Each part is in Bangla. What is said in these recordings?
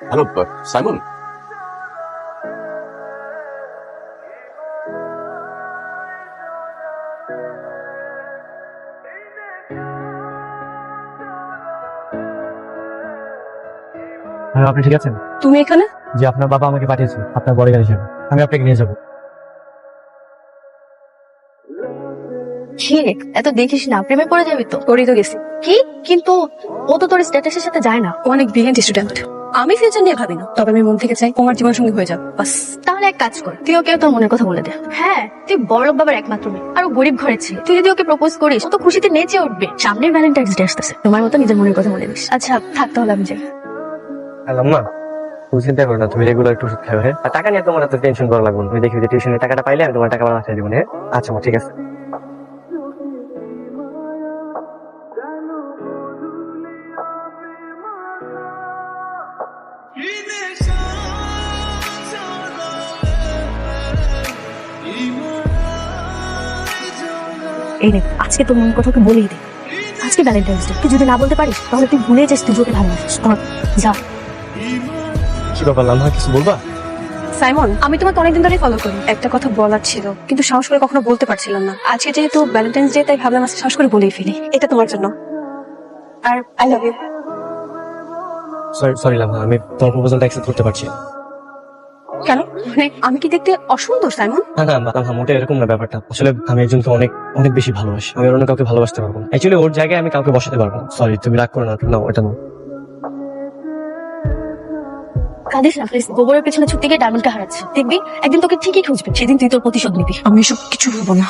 Hello Simon. হ্যাঁ, আপনি ঠিক আছেন? তুমি এখানে? যে আপনার বাবা আমাকে পাঠিয়েছে আপনার বডিগার্ড হিসেবে, আমি আপনাকে নিয়ে যাবো। এত দেখিস না, প্রেমে পড়ে যাবি তো। তোরই তো গেছি। কি? কিন্তু ও তো তোর স্ট্যাটাসের সাথে যায় না। ও অনেক ব্রিলিয়েন্ট স্টুডেন্ট। আমি ফিউচার নিয়ে ভাবি না, তবে আমি মন থেকে চাই তোমার জীবন সঙ্গী হয়ে যাবে বাস। তাহলে এক কাজ কর, তুই ওকে তোর মনের কথা বলে দে। হ্যাঁ, তুই বড়লোক বাবার একমাত্র মেয়ে, আর ও গরিব ঘরের ছিল। তুই যদি ওকে প্রপোজ করিস, ও তো খুশিতে নেচে উঠবে। সামনে ভ্যালেন্টাইন্স ডে আসতেছে, তোমার মতো নিজের মনের কথা বলে দিস। আচ্ছা থাক, তাহলে আমি যাই। আম্মা, তুমি চিন্তা করো না, তুমি রেগুলার একটু ওষুধ খাবে। হ্যাঁ, আর টাকা নিয়ে তোমার এত টেনশন করা লাগবে না। তুমি দেখি যে টিউশনের টাকাটা পাইলে আমি তোমার টাকা বাড়াতে দিব। হ্যাঁ আচ্ছা মা, ঠিক আছে। এই রে, আজকে তোর মনের কথা ওকে বলেই দে। আজকে ভ্যালেন্টাইন্স ডে, তুই যদি না বলতে পারিস তাহলে তুই ভুলে যাস তুই ওকে ভালোবাসিস। যা। কি ব্যাপার আম্মা, কিছু বলবা? সাইমন, আমি তোমাকে অনেকদিন ধরে ফলো করি। একটা কথা বলার ছিল, কিন্তু সাহস করে কখনো বলতে পারছিলাম না। আজকে যেহেতু ভ্যালেন্টাইন্স ডে, তাই ভাবলাম আজকে সাহস করে বলেই ফেলি। এটা তোমার জন্য, আর আই লাভ ইউ। সরি লাম্মা, আমি তোমার প্রপোজালটা অ্যাকসেপ্ট করতে পারছি না। কেন? মানে আমি কি দেখতে অসুন্দর সাইমন? না না লাম্মা, মোটে এরকম না ব্যাপারটা। আসলে আমি একজনকে অনেক অনেক বেশি ভালোবাসি। আমি অন্য কাউকে ভালোবাসতে পারবো না। অ্যাকচুয়ালি ওর জায়গায় আমি কাউকে বসাতে পারবো না। সরি, তুমি রাগ করো না। না ওটা না। কাঁদিস না প্লিজ। গোবরের পেছনে ছুটতে গিয়ে ডায়মন্ডকে হারাচ্ছে, দেখবি একদিন তোকে ঠিকই খুঁজবে। সেদিন তুই তোর প্রতিশোধ নিবি। আমি এসব কিছু বলবো না।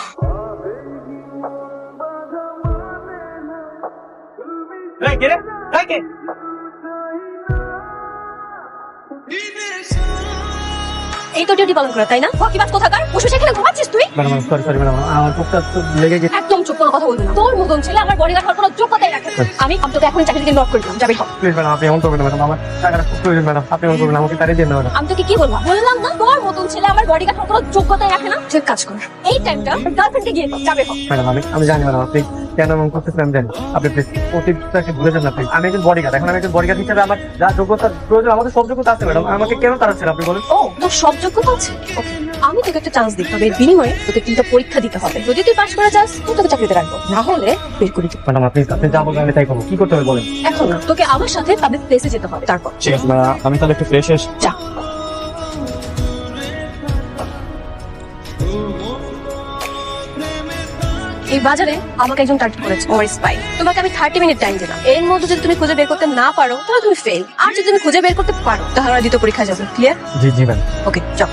এই তো ডিউটি পালন করা, তাই না? ফাঁকিবাজ কোথাকার, বসে সেখানে ঘুমাচ্ছিস তুই। ম্যাডাম সরি ম্যাডাম, আমার চোখটা তো লেগে গেছে। একদম চুপ, কোনো কথা বলবি না। তোর মতন ছেলে আমার বডিগার্ড হওয়ার কোনো যোগ্যতাই রাখে না। আমি তোকে এখনই চাকরি থেকে নক করে দিলাম, যাবি। প্লিজ ম্যাডাম, আপনি এমন করবেন না ম্যাডাম। আমার টাকাটা খুব প্রয়োজন ম্যাডাম, আপনি এমন করবেন না। আমাকে তাড়িয়ে দিন না ম্যাডাম। আমি তোকে কি বলবো? বললাম না তোর মতন ছেলে আমার বডিগার্ড হওয়ার কোনো যোগ্যতাই রাখে না। তুই এক কাজ কর, এই টাইমটা গার্লফ্রেন্ডকে গিয়ে যাবে। ম্যাডাম আমি জানি ম্যাডাম, আপনি কেন এমন করতেছেন আমি জানি। আপনি প্লিজ অতীতটাকে ভুলে যান না প্লিজ। আমি একজন বডিগার্ড, এখন আমি একজন বডিগার্ড হিসেবে আমার যা যোগ্যতা প্রয়োজন, আমাদের সব যোগ্যতা আছে ম্যাডাম। আমাকে কেন তাড়াচ্ছেন আপনি বলেন? ও, তোর সব যোগ্যতা আছে? ওকে, আমি তোকে একটা চান্স দিতে হবে। এর বিনিময়ে তোকে 3টা পরীক্ষা দিতে হবে। যদি তুই পাস করে যাস, তো তোকে চাকরিতে রাখবো, না হলে বের করে দিবো। ম্যাডাম আপনি যা বলবেন আমি তাই করবো। কি করতে হবে বলেন? এখন না, তোকে আমার সাথে পাবলিক প্লেসে যেতে হবে। তারপর ঠিক আছে ম্যাডাম, আমি তাহলে একটু ফ্রেশ এসে যা। এই বাজারে আমাকে একজন টার্গেট করেছে, ওর স্পাই। তোমাকে আমি 30 মিনিট টাইম দিলাম। এর মধ্যে যদি তুমি খুঁজে বের করতে না পারো তাহলে তুমি ফেল, আর যদি তুমি খুঁজে বের করতে পারো তাহলে আমরা দ্বিতীয় পরীক্ষা যাবো। ক্লিয়ার? জি জি ম্যাম। ওকে, যাও।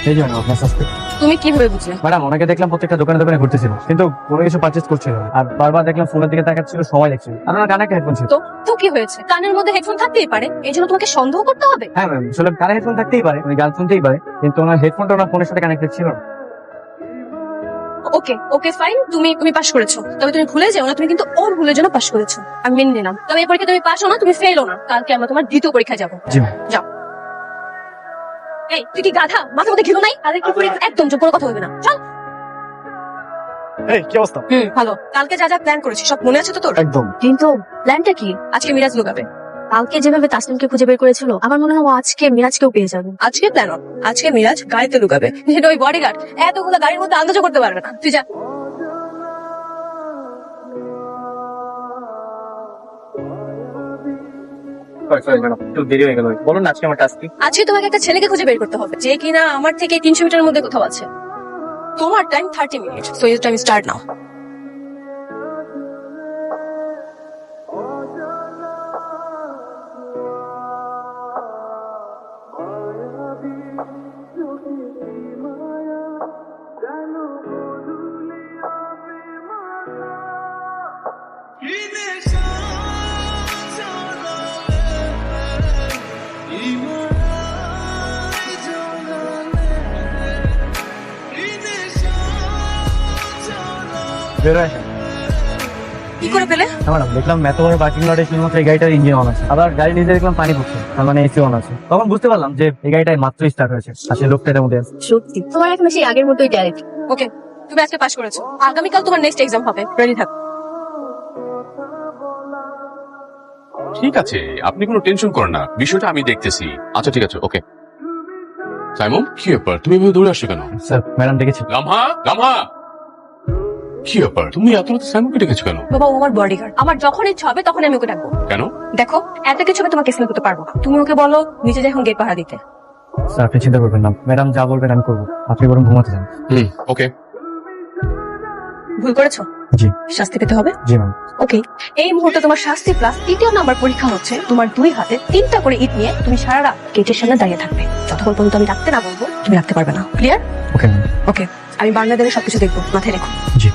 এই যে ম্যাডাম আপনার সাসপেক্ট। তুমি কিভাবে বুঝলে? ম্যাডাম ওনাকে দেখলাম প্রত্যেকটা দোকানে দোকানে ঘুরতেছিল, কিন্তু কোনো কিছু পারচেজ করছিল না। আর বারবার দেখলাম ফোনের দিকে তাকাচ্ছিল, সময় দেখছিল। আর ওনার কানে একটা হেডফোন ছিল। তো তো কি হয়েছে? কানের মধ্যে হেডফোন থাকতেই পারে, এই জন্য তোমাকে সন্দেহ করতে হবে? হ্যাঁ ম্যাম, আসলে কানে হেডফোন থাকতেই পারে, উনি গান শুনতেই পারে, কিন্তু ওনার হেডফোনটা ওনার ফোনের সাথে কানেক্টেড ছিল না। ওকে ওকে ফাইন, তুমি পাস করেছো। তবে তুমি ভুলে যাও না, তুমি কিন্তু ওর ভুলের জন্য পাস করেছো। আমি মেনে নিলাম। তবে এই পরীক্ষা তুমি পাস হও না, তুমি ফেল হও না। কালকে আমরা তোমার দ্বিতীয় পরীক্ষায় যাবো। জি ম্যাম। যাও। এই তুই কি গাধা? মাথার মধ্যে ঘিরো নাই? তাদের কি পরীক্ষা? একদম চুপ, কোনো কথা বলবে না। চল। এই কি অবস্থা? ভালো। কালকে যা যা প্ল্যান করেছি সব মনে আছে তো তোর? একদম। কিন্তু প্ল্যানটা কি? আজকে মিরাজ লুকাবে। কালকে যেভাবে তাসলিমকে খুঁজে বের করেছিল, আমার মনে হয় ও আজকে মিরাজকেও পেয়ে যাবে। আজকে প্ল্যান অন। আজকে মিরাজ গাড়িতে লুকাবে, যেটা ওই বডিগার্ড এতগুলো গাড়ির মধ্যে আন্দাজও করতে পারবে না। তুই যা। সরি ম্যাডাম, একটু দেরি হয়ে গেল। বলুন না আজকে আমার টাস্ক কি? আজকে তোমাকে একটা ছেলেকে খুঁজে বের করতে হবে, যে কিনা আমার থেকে 300 মিটারের মধ্যে কোথাও আছে। তোমার time 30 minute, so your time start now. বেরোয় আসেন। কি করে পেলে? ম্যাডাম দেখলাম এত বড় পার্কিং লটে শুধুমাত্র এই গাড়িটার ইঞ্জিন অন আছে, আবার গাড়ি নিজে দেখলাম পানি পড়ছে, তার মানে এসি অন আছে। তখন বুঝতে পারলাম যে এই গাড়িটাই মাত্র স্টার্ট হয়েছে, আসলে লোকটা এটার মধ্যে আছে। সত্যি তোমার এখন সেই আগের মতোই ট্যালেন্ট। ওকে, তুমি আজকে পাস করেছো, আগামীকাল তোমার নেক্সট এক্সাম হবে, রেডি থাকো। ঠিক আছে, আপনি কোনো টেনশন করেন না, বিষয়টা আমি দেখতেছি। আচ্ছা ঠিক আছে, ওকে। সাইমন, কি ব্যাপার, তুমি এভাবে দৌড়ে আসছো কেন? স্যার ম্যাডাম ডেকেছি। লামহা, লামহা, কি ব্যাপার, তুমি এত রাতে সাইমনকে ডেকেছো কেন? বাবা, ও আমার বডিগার্ড, আমার যখন ইচ্ছা হবে তখন আমি ওকে ডাকবো। কেন? দেখো, এত কিছু আমি তোমাকে এক্সপ্লেন করতে পারবো না, তুমি ওকে বলো নিচে যখন গেট পাহারা দিতে। স্যার আপনি চিন্তা করবেন না, ম্যাডাম যা বলবেন আমি করবো, আপনি বরং ঘুমাতে যান। ওকে। ভুল করেছো, জি শাস্তি পেতে হবে। জি ম্যাম। ওকে, এই মুহূর্তে তোমার শাস্তি প্লাস 3য় নাম্বার পরীক্ষা হচ্ছে তোমার 2 হাতে 3টা করে ইট নিয়ে তুমি সারা রাত গেটের সামনে দাঁড়িয়ে থাকবে, যতক্ষণ পর্যন্ত আমি রাখতে না বলবো তুমি রাখতে পারবে না। ক্লিয়ার? Okay ma'am. ওকে, আমি বার্নাদারে সবকিছু দেখবো, মাথায় রেখো। জি।